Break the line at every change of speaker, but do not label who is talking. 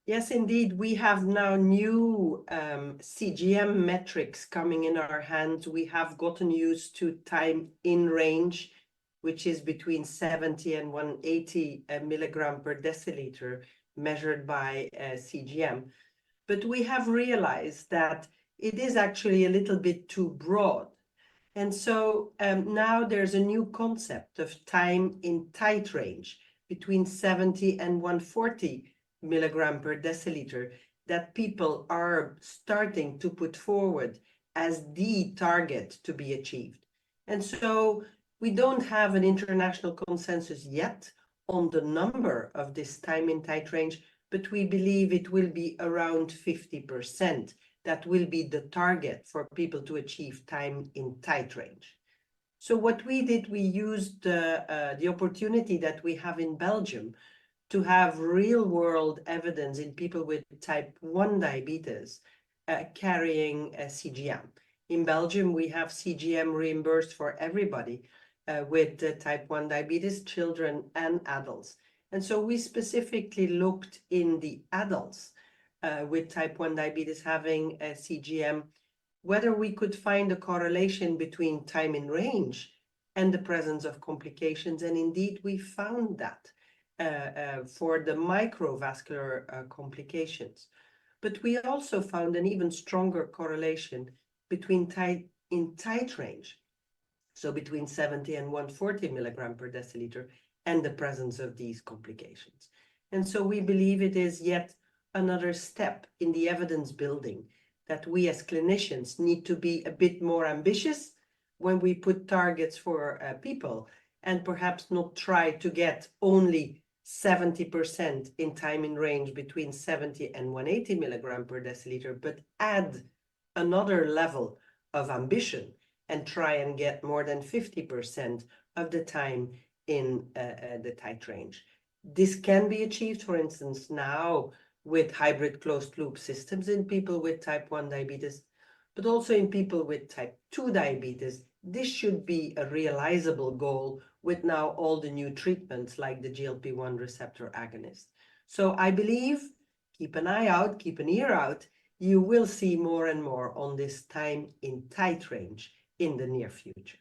Yes, indeed. We have now new CGM metrics coming in our hands. We have gotten used to time in range, which is between 70 and 180 milligram per deciliter measured by CGM. But we have realized that it is actually a little bit too broad. And so now there's a new concept of time in tight range between 70 and 140 milligram per deciliter that people are starting to put forward as the target to be achieved. And so we don't have an international consensus yet on the number of this time in tight range, but we believe it will be around 50%. That will be the target for people to achieve time in tight range. So what we did, we used the opportunity that we have in Belgium to have real-world evidence in people with type 1 diabetes carrying a CGM. In Belgium, we have CGM reimbursed for everybody with type 1 diabetes, children and adults. And so we specifically looked in the adults with type 1 diabetes having a CGM, whether we could find a correlation between time in range and the presence of complications. And indeed, we found that for the microvascular complications. But we also found an even stronger correlation between tight range, so between 70 and 140 milligram per deciliter, and the presence of these complications. And so we believe it is yet another step in the evidence building that we as clinicians need to be a bit more ambitious when we put targets for people, and perhaps not try to get only 70% in time in range between 70 and 180 milligram per deciliter, but add another level of ambition and try and get more than 50% of the time in the tight range. This can be achieved, for instance, now with hybrid closed loop systems in people with type 1 diabetes, but also in people with type 2 diabetes. This should be a realizable goal with now all the new treatments like the GLP-1 receptor agonist. So I believe, keep an eye out, keep an ear out, you will see more and more on this time in tight range in the near future.